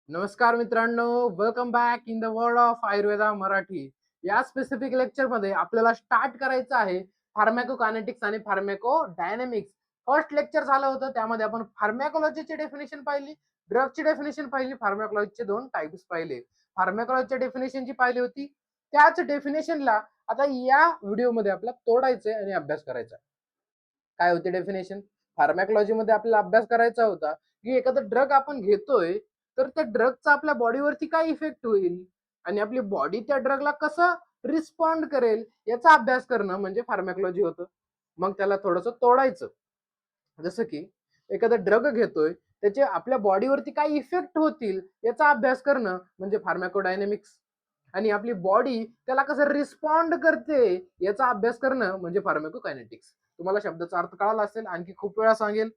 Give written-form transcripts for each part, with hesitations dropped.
नमस्कार मित्रांनो, welcome back in the world of Ayurveda Marathi. या स्पेसिफिक लेक्चरमध्ये आपल्याला स्टार्ट करायचं आहे फार्मॅकोकायनेटिक्स आणि फार्मॅकोडायनॅमिक्स. फर्स्ट लेक्चर झालं होतं, त्यामध्ये आपण फार्मॅकोलॉजीची डेफिनेशन पाहिली, ड्रगची डेफिनेशन पाहिली, फार्मॅकोलॉजीचे दोन टाइप्स पाहिले. फार्मॅकोलॉजीच्या डेफिनेशनची पाहिली होती, त्याच डेफिनेशनला आता या व्हिडिओमध्ये आपल्याला तोडायचंय आणि अभ्यास करायचा. काय होती डेफिनेशन? फार्मॅकोलॉजीमध्ये आपल्याला अभ्यास करायचा होता की एखादा ड्रग आपण घेतोय, तर त्या ड्रगचा आपल्या बॉडीवरती काय इफेक्ट होईल आणि आपली बॉडी त्या ड्रगला कसं रिस्पॉन्ड करेल याचा अभ्यास करणं म्हणजे फार्मॅकोलॉजी होतं. मग त्याला थोडंसं तोडायचं. जसं की एखादा ड्रग घेतोय, त्याचे आपल्या बॉडीवरती काय इफेक्ट होतील याचा अभ्यास करणं म्हणजे फार्मॅकोडायनॅमिक्स. आणि आपली बॉडी त्याला कसं रिस्पॉन्ड करते याचा अभ्यास करणं म्हणजे फार्मॅकोकायनेटिक्स. तुम्हाला शब्दाचा अर्थ कळाला असेल, आणखी खूप वेळा सांगेल.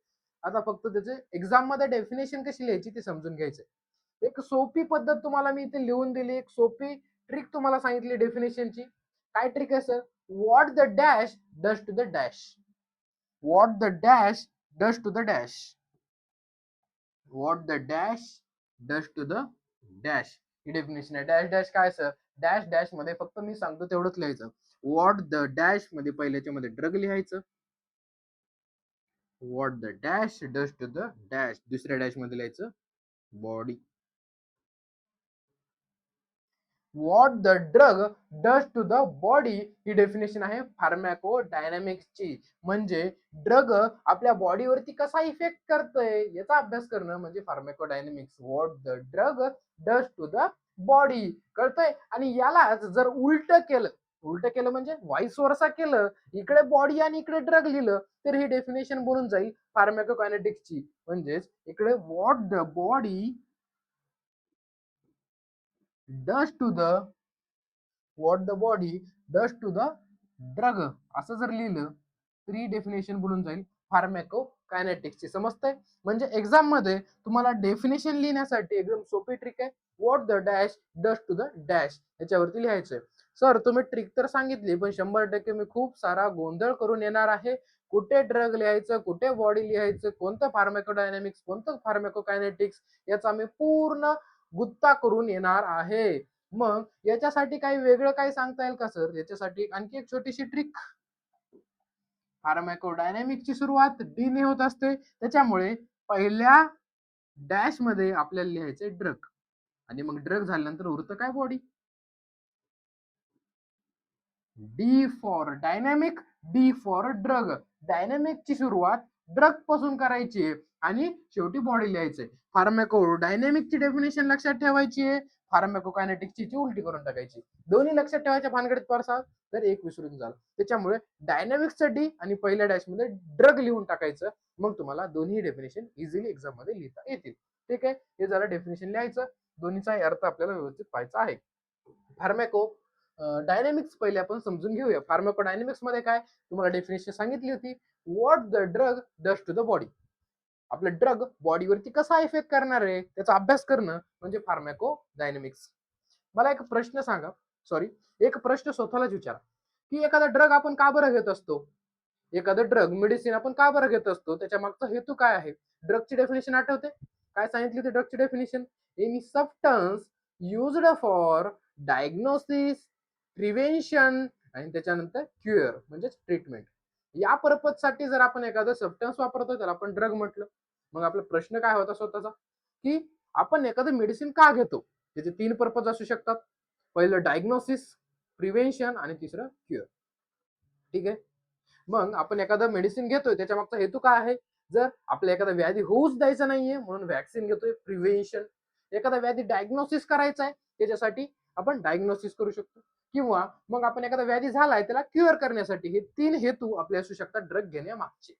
आता फक्त त्याचे एक्झाम मध्ये डेफिनेशन कशी लिहायची ते समजून घ्यायचंय. एक सोपी पद्धत तुम्हाला मी इथे लिहून दिली, एक सोपी ट्रिक तुम्हाला सांगितली डेफिनेशनची. काय ट्रिक आहे sir? What the dash does to the dash. What the dash does to the dash. What the dash does to the dash. ही डेफिनेशन आहे. डॅश डॅश काय सर? डॅश डॅश मध्ये फक्त मी सांगतो तेवढंच लिहायचं. व्हॉट द डॅश मध्ये पहिल्याच्या मध्ये ड्रग लिहायचं. What the dash does to the dash. दुसऱ्या डॅश मध्ये लिहायचं body. What the drug does to the body ही डेफिनेशन आहे फार्मॅकोडायनॅमिक्सची. म्हणजे ड्रग आपल्या बॉडीवरती कसा इफेक्ट करतोय याचा अभ्यास करणं म्हणजे pharmacodynamics. What the drug does to the body. कळतंय? आणि यालाच जर उलट केलं, उलट केलं म्हणजे वाईस वर्सा केलं, इकडे बॉडी आणि इकडे ड्रग लिहिलं, तर ही डेफिनेशन बनून जाईल फार्मॅकोकायनेटिक्सची. म्हणजेच इकडे what the body does to the what the body does to the drug असं जर लिहिलं तर ही डेफिनेशन बनून जाईल फार्मॅकोकायनेटिक्सची. समजतंय? म्हणजे एक्झाम मध्ये तुम्हाला डेफिनेशन लिहिण्यासाठी एकदम सोपी ट्रिक आहे. What the dash does to the dash याच्यावरती लिहायचंय. सर तुम्ही ट्रिक तर सांगितली, पण 100% मी खूप सारा गोंधळ करून येणार आहे. कुठे ड्रग लिहायचं, कुठे बॉडी लिहायचं, कोणतं फार्मॅकोडायनॅमिक्स, कोणतं फार्मॅकोकायनेटिक्स याचा मी पूर्ण गुत्ता करून येणार आहे. मग याच्यासाठी काही वेगळं काही सांगता येईल का सर? याच्यासाठी आणखी एक छोटीशी ट्रिक. फार्मॅकोडायनॅमिक्सची सुरुवात डी ने होत असते, त्याच्यामुळे पहिल्या डॅश मध्ये आपल्याला लिहायचे ड्रग आणि मग ड्रग झाल्यानंतर उरतं काय? Body. D for dynamic, D for drug. डायनॅमिकची सुरुवात ड्रग पासून करायची आणि शेवटी बॉडी लिहायचंय. फार्मॅकोडायनॅमिकची डेफिनेशन लक्षात ठेवायची आहे, फार्मॅकोकायनेटिक्सची उलटी करून टाकायची. दोन्ही लक्षात ठेवायच्या भानगडीत पडसाल तर एक विसरून जाल. त्याच्यामुळे डायनॅमिक्सचं डी आणि पहिल्या डॅश मध्ये ड्रग लिहून टाकायचं. मग तुम्हाला दोन्ही डेफिनेशन इझिली एक्झाम मध्ये लिहिता येतील. ठीक आहे? हे झालं डेफिनेशन लिहायचं. दोन्हीचा अर्थ आपल्याला व्यवस्थित पाहायचा आहे. फार्मॅको डायनॅमिक्स पहिले आपण समजून घेऊया. फार्मॅकोडायनॅमिक्स मध्ये काय तुम्हाला डेफिनेशन सांगितली होती. What the drug does to the body. आपला ड्रग बॉडीवरती कसा इफेक्ट करणार आहे त्याचा अभ्यास करणं म्हणजे फार्मॅकोडायनॅमिक्स. मला एक प्रश्न सांगा, सॉरी, एक प्रश्न स्वतःलाच विचारा की एखादा ड्रग आपण का बरं घेत असतो? एखादा ड्रग मेडिसिन आपण का बरं घेत असतो? त्याच्या मागचा हेतू काय आहे? ड्रगची डेफिनेशन आठवते? काय सांगितली होती ड्रगची definition? Any substance used for diagnosis, prevention आणि त्याच्यानंतर क्युअर म्हणजे ट्रीटमेंट. या पर्पज साठी जर आपण एखादा सबस्टन्स वापरतो त्याला आपण ड्रग म्हटलं. मग आपला प्रश्न काय होता स्वतःचा की आपण एखादं मेडिसिन का घेतो? त्याचे 3 पर्पज असू शकतात. पहिलं डायग्नोसिस, प्रिव्हेन्शन आणि तिसरं क्युअर. ठीक आहे? मग आपण एखादं मेडिसिन घेतोय त्याच्या मागचा हेतू काय आहे? जर आपल्या एखादा व्याधी होऊच द्यायचा नाहीये म्हणून व्हॅक्सिन घेतोय, प्रिव्हेन्शन. एखादा व्याधी डायग्नोसिस करायचा आहे त्याच्यासाठी आपण डायग्नोसिस करू शकतो. किंवा मग आपण एखादा व्याधी झालाय त्याला क्युअर करण्यासाठी. हे 3 हेतू आपले असू शकतात ड्रग घेण्यामागचे.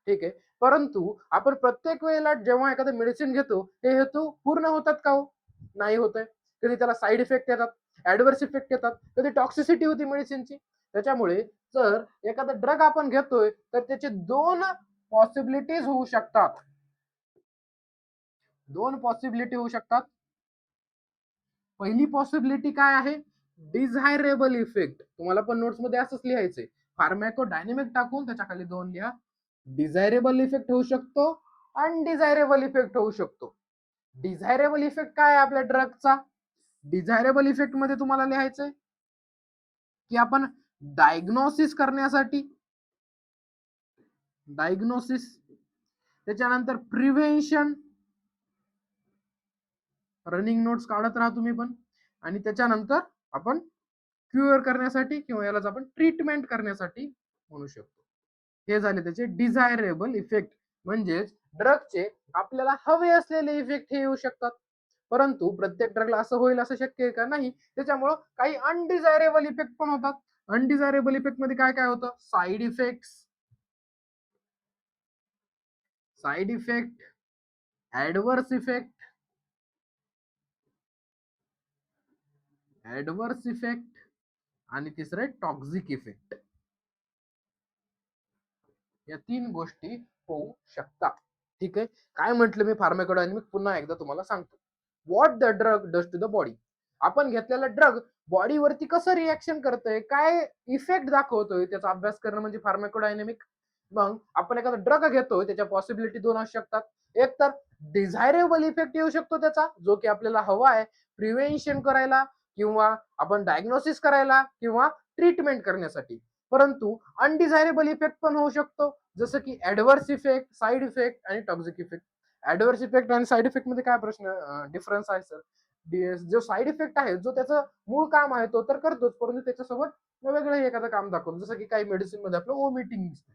ठीक आहे? परंतु आपण प्रत्येक वेळेला जेव्हा एखादं मेडिसिन घेतो हे हेतू पूर्ण होतात का हो? नाही होत आहे. कधी त्याला साईड इफेक्ट येतात, ऍडव्हर्स इफेक्ट येतात, कधी टॉक्सिसिटी होती मेडिसिनची. त्याच्यामुळे जर एखादा ड्रग आपण घेतोय तर त्याचे 2 पॉसिबिलिटीज होऊ शकतात. 2 पॉसिबिलिटी होऊ शकतात. पहिली पॉसिबिलिटी काय आहे? Desirable effect. तुम्हाला पण नोट्स मध्ये असंच लिहायचंय. फार्मॅकोडायनॅमिक टाकून त्याच्या खाली 2 लिहा. डिझायरेबल इफेक्ट होऊ शकतो, अनडिझायरेबल इफेक्ट होऊ शकतो. डिझायरेबल इफेक्ट काय आहे आपल्या ड्रगचा? डिझायरेबल इफेक्ट मध्ये तुम्हाला लिहायचंय की आपण डायग्नोसिस करण्यासाठी, डायग्नोसिस, त्याच्यानंतर प्रिव्हेन्शन, रनिंग नोट्स काढत राहा तुम्ही पण, आणि त्याच्यानंतर आपण क्युअर करण्यासाठी किंवा यालाच आपण ट्रीटमेंट करण्यासाठी म्हणू शकतो. हे झाले त्याचे डिझायरेबल इफेक्ट, म्हणजेच ड्रगचे आपल्याला हवे असलेले इफेक्ट हे येऊ शकतात, परंतु प्रत्येक ड्रगला असं होईल असं शक्य आहे का? नाही. त्याच्यामुळं काही अनडिझायरेबल इफेक्ट पण होतात. अनडिझायरेबल इफेक्ट मध्ये काय काय होतं? Side effect, side effect, adverse effect, adverse effect, आणि तिसरे टॉक्सिक इफेक्ट. या 3 गोष्टी होऊ शकतात. ठीक आहे. काय म्हटलं मी फार्माकोडायनॅमिक पुन्हा एकदा तुम्हाला सांगतो. What the drug does to the body. आपण घेतलेला ड्रग बॉडीवरती कसं रिएक्शन करतोय, काय इफेक्ट दाखवतोय, त्याचा अभ्यास करणं म्हणजे फार्माकोडायनॅमिक. मग आपण एखादा ड्रग घेतोय, त्याच्या पॉसिबिलिटी 2 असू शकतात. एक तर डिझायरेबल इफेक्ट येऊ शकतो त्याचा, जो की आपल्याला हवा आहे प्रिव्हेन्शन करायला किंवा आपण डायग्नोसिस करायला किंवा ट्रीटमेंट करण्यासाठी. परंतु अनडिझायरेबल इफेक्ट पण होऊ शकतो, जसं की ऍडव्हर्स इफेक्ट, साईड इफेक्ट आणि टॉक्सिक इफेक्ट. ऍडव्हर्स इफेक्ट आणि साईड इफेक्ट मध्ये काय प्रश्न डिफरन्स आहे सर? जो साईड इफेक्ट आहे, जो त्याचं मूळ काम आहे तो तर करतोच, परंतु त्याच्यासोबत वेगळं एखादं काम दाखवतो, जसं की काही मेडिसिन मध्ये आपलं ओमिटिंग दिसते,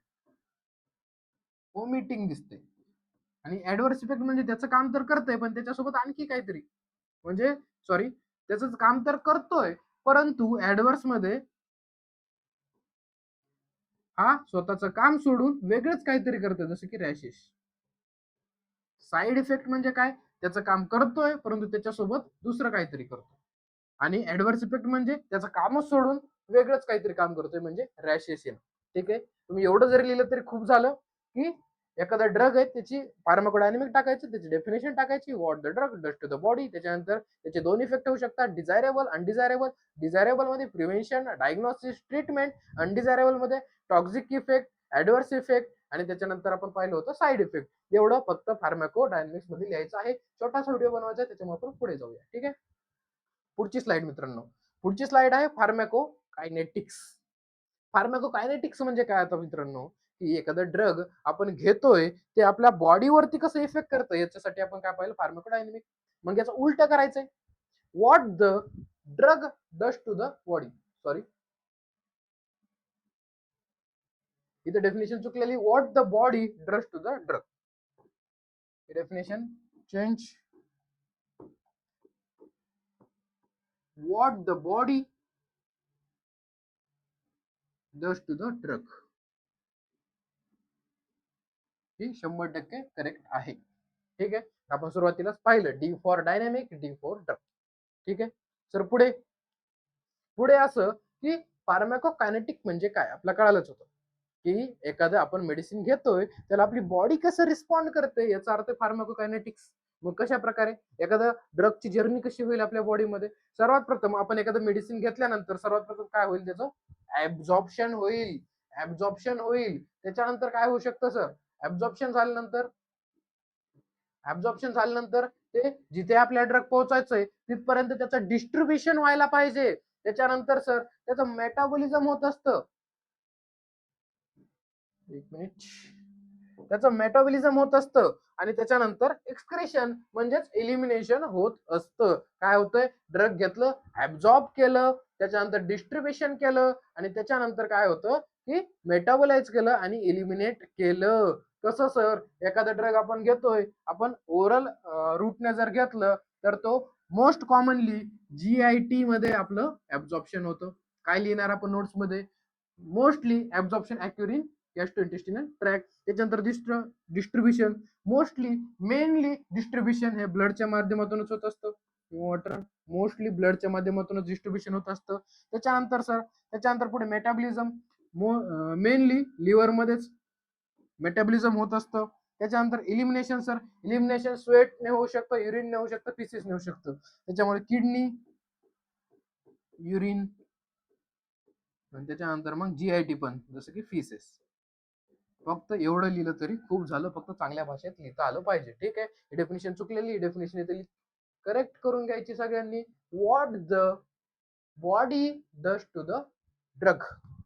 ओमिटिंग दिसते. आणि ऍडव्हर्स इफेक्ट म्हणजे त्याचं काम तर करतंय पण त्याच्यासोबत आणखी काहीतरी, म्हणजे सॉरी, त्याचं काम तर करतोय परंतु ऍडव्हर्स मध्ये हा स्वतःचं काम सोडून वेगळंच काहीतरी करतोय, जसं की रॅशेस. साईड इफेक्ट म्हणजे काय? त्याचं काम करतोय परंतु त्याच्यासोबत दुसरं काहीतरी करतो. आणि ऍडव्हर्स इफेक्ट म्हणजे त्याचं कामच सोडून वेगळंच काहीतरी काम करतोय, म्हणजे रॅशेस येणं. ठीक आहे. तुम्ही एवढं जरी लिहिलं तरी खूप झालं, की एखादा ड्रग आहे त्याची फार्माकोडायनॅमिक टाकायचं, त्याची डेफिनेशन टाकायची, what the drug does to the body, त्याच्यानंतर त्याचे 2 इफेक्ट होऊ शकतात, डिझायरेबल, अनडिझायरेबल. डिझायरेबल मध्ये प्रिव्हेन्शन, डायग्नोसिस, ट्रीटमेंट. अनडिझायरेबल मध्ये टॉक्सिक इफेक्ट, ऍडव्हर्स इफेक्ट, आणि त्याच्यानंतर आपण पाहिलं होतं साईड इफेक्ट. एवढं फक्त फार्माकोडायनॅमिक्स मध्ये लिहायचं आहे. छोटासा व्हिडिओ बनवायचा आहे, त्याच्यामुळे आपण पुढे जाऊया. ठीक आहे. पुढची स्लाइड मित्रांनो, पुढची स्लाइड आहे फार्माको कायनेटिक्स. फार्माको कायनेटिक्स म्हणजे काय आता मित्रांनो, की एखादं ड्रग आपण घेतोय ते आपल्या बॉडीवरती कसं इफेक्ट करतं, याच्यासाठी आपण काय पाहिलं? फार्माकोडायनॅमिक. मग याचं उलट करायचंय, what the drug does to the body. Sorry, इथे डेफिनेशन चुकलेली. What the body does to the drug. Definition change. What the body does to the drug. ही 100% करेक्ट आहे. ठीक आहे. आपण सुरुवातीलाच पाहिलं, D for dynamic, D for drug. ठीक आहे. सर पुढे, पुढे असं की फार्माकोकायनेटिक म्हणजे काय आपल्याला कळालंच होतं, की एखादं आपण मेडिसिन घेतोय त्याला आपली बॉडी कसं रिस्पॉन्ड करते, याचा अर्थ फार्माकोकायनेटिक्स. मग कशा प्रकारे एखादं ड्रगची जर्नी कशी होईल आपल्या बॉडीमध्ये? सर्वात प्रथम आपण एखादं मेडिसिन घेतल्यानंतर सर्वात प्रथम काय होईल? त्याचं ऍब्झॉर्प्शन होईल. ऍब्झॉर्प्शन होईल. त्याच्यानंतर काय होऊ शकतं सर? ऍब्झॉर्प्शन झाल्यानंतर, ऍब्झॉर्प्शन झाल्यानंतर ते जिथे आपल्या ड्रग पोहोचायचंय तिथपर्यंत त्याचं डिस्ट्रीब्युशन व्हायला पाहिजे. त्याच्यानंतर सर त्याचं मेटाबॉलिझम होत असतं. एक मिनिट. त्याचं मेटाबॉलिझम होत असतं आणि त्याच्यानंतर एक्सक्रेशन म्हणजेच एलिमिनेशन होत असतं. काय होतंय? ड्रग घेतलं, ऍब्झॉर्ब केलं, त्याच्यानंतर डिस्ट्रीब्युशन केलं, आणि त्याच्यानंतर काय होतं की मेटाबोलाइज केलं आणि एलिमिनेट केलं. कसं सर? एखादा ड्रग आपण घेतोय, आपण ओरल रूटने जर घेतलं तर तो मोस्ट कॉमनली GIT मध्ये आपलं ऍब्झॉर्प्शन होतं. काय लिहिणार आपण नोट्स मध्ये? Mostly absorption occur in gastrointestinal tract. त्याच्यानंतर डिस्ट्रीब्युशन, मोस्टली, मेनली डिस्ट्रीब्युशन हे ब्लडच्या माध्यमातूनच होत असतं. वॉटर, मोस्टली ब्लडच्या माध्यमातूनच डिस्ट्रीब्युशन होत असतं. त्याच्यानंतर सर, त्याच्यानंतर पुढे मेटाबॉलिझम, मेनली लिव्हर मध्येच मेटाबॉलिझम होत असतं. त्याच्यानंतर इलिमिनेशन सर, इलिमिनेशन स्वेटने होऊ शकतं, युरिनने होऊ शकतं, फिसिसने होऊ शकतं. त्याच्यामुळे किडनी, युरिन, आणि त्याच्यानंतर मग GIT पण, जसं की फिसेस. फक्त एवढं लिहिलं तरी खूप झालं, फक्त चांगल्या भाषेत लिहिता आलं पाहिजे. ठीक आहे. ही डेफिनेशन चुकलेली, ही डेफिनेशन इथे करेक्ट करून घ्यायची सगळ्यांनी. What the body does to the drug.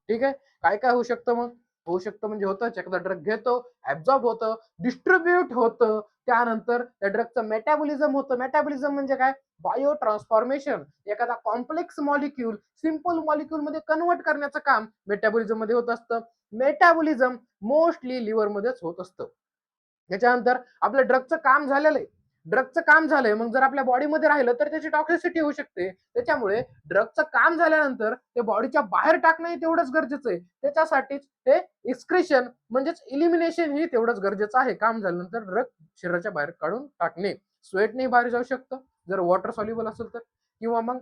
ठीक आहे. काय काय होऊ शकतं मग? होऊ शकतं म्हणजे होतंच, एखादा ड्रग घेतो, ऍब्झॉर्ब होतं, डिस्ट्रीब्यूट होतं, त्यानंतर त्या ड्रगचं मेटाबॉलिझम होतं. मेटाबॉलिझम म्हणजे काय? Bio transformation. एखादा कॉम्प्लेक्स मॉलिक्यूल सिंपल मॉलिक्यूल मध्ये कन्वर्ट करण्याचं काम मेटाबॉलिझम मध्ये होत असतं. मेटाबॉलिझम मोस्टली लिव्हर मध्येच होत असतं. त्याच्यानंतर आपल्या ड्रगचं काम झालेलं आहे. ड्रगचं काम झालंय, मग जर आपल्या बॉडीमध्ये राहिलं तर त्याची टॉक्सिसिटी होऊ शकते. त्याच्यामुळे ड्रगचं काम झाल्यानंतर ते बॉडीच्या बाहेर टाकणं तेवढंच गरजेचं आहे. त्याच्यासाठीच ते एक्सक्रिशन म्हणजेच इलिमिनेशन ही तेवढंच गरजेचं आहे. काम झाल्यानंतर ड्रग शरीराच्या बाहेर काढून टाकणे. स्वेटने बाहेर जाऊ शकतं जर वॉटर सॉल्युबल असेल तर, किंवा मग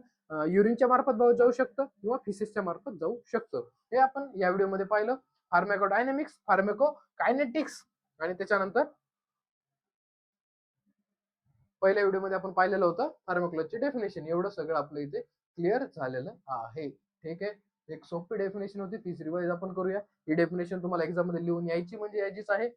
युरिनच्या मार्फत जाऊ शकतं, किंवा फिसिसच्या मार्फत जाऊ शकतं. हे आपण या व्हिडिओमध्ये पाहिलं. फार्मॅकोडायनॅमिक्स, फार्मॅकोकायनेटिक्स, आणि त्याच्यानंतर पहिल्या व्हिडिओमध्ये आपण पाहिलेलं होतं फार्माकोलॉजीची डेफिनेशन. एवढं सगळं आपलं इथे क्लिअर झालेलं आहे. ठीक आहे. एक सोपी डेफिनेशन होती, तीच रिवाइज आपण करूया. ही डेफिनेशन तुम्हाला एक्झाम मध्ये लिहून यायची म्हणजे यायचीच आहे.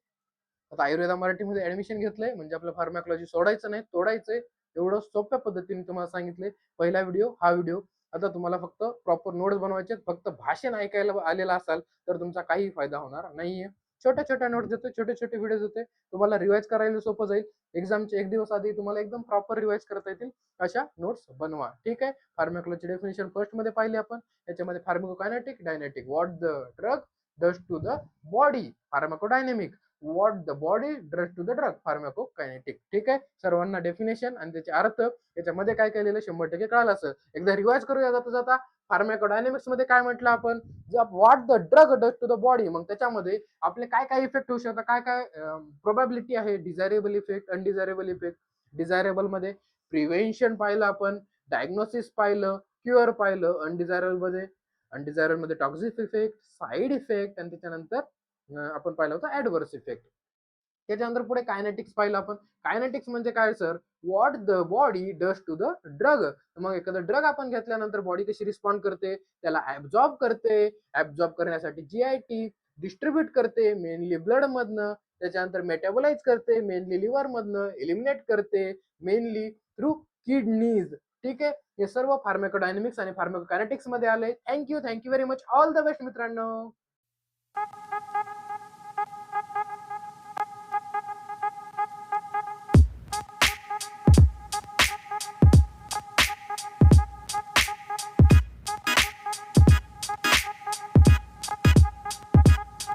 आता आयुर्वेदा मराठीमध्ये ऍडमिशन घेतलंय म्हणजे आपलं फार्माकोलॉजी सोडायचं नाही, तोडायचंय. एवढं सोप्या पद्धतीने तुम्हाला सांगितलंय. पहिला व्हिडिओ, हा व्हिडिओ. आता तुम्हाला फक्त प्रॉपर नोट्स बनवायचे, फक्त भाषण ऐकायला आलेला असाल तर तुमचा काही फायदा होणार नाहीये. छोट्या छोट्या नोट्स देतोय, छोटे छोटे व्हिडिओ देतोय, तुम्हाला रिवाइज करायला सोपं जाईल. एक्झामचे एक दिवस आधी तुम्हाला एकदम प्रॉपर रिवाइज करता येतील अशा नोट्स बनवा. ठीक आहे. फार्माकोलॉजी डेफिनेशन फर्स्ट मध्ये पाहिली आपण. याच्यामध्ये pharmacokinetic, kinetic. What the drug does to the body, pharmacodynamic. What the body does to the drug, pharmacokinetic. ठीक आहे. सर्वांना डेफिनेशन आणि त्याचे अर्थ याच्यामध्ये काय केलेलं 100% कळालं असं. एकदा रिवाइज करूया जाता जाता. फार्माकोडायनेमिक्स मध्ये काय म्हटलं आपण? What the drug does to the body, मग त्याच्यामध्ये आपले काय काय इफेक्ट होऊ शकतात, काय काय प्रोबॅबिलिटी आहे, डिझायरेबल इफेक्ट, अनडिझायरेबल इफेक्ट. डिझायरेबल मध्ये प्रिव्हेन्शन पाहिलं आपण, डायग्नोसिस पाहिलं, क्युअर पाहिलं. अनडिझायरेबल मध्ये टॉक्सिक इफेक्ट, साईड इफेक्ट, आणि त्याच्यानंतर आपण पाहिलं होतं ऍडव्हर्स इफेक्ट. त्याच्यानंतर पुढे कायनेटिक्स पाहिलं आपण. कायनेटिक्स म्हणजे काय sir? What the body does to the drug. मग एखादा ड्रग आपण घेतल्यानंतर बॉडी कशी रिस्पॉन्ड करते, त्याला ऍब्झॉर्ब करते. ऍब्झॉर्ब करण्यासाठी जीआयटी, डिस्ट्रीब्यूट करते मेनली ब्लड मधनं, त्याच्यानंतर मेटाबोलाइज करते मेनली लिव्हर मधनं, एलिमिनेट करते मेनली थ्रू किडनीज. ठीक आहे. हे सर्व फार्माकोडायनेमिक्स आणि फार्माकोकायनेटिक्स मध्ये आले. Thank you very much. All the best मित्रांनो.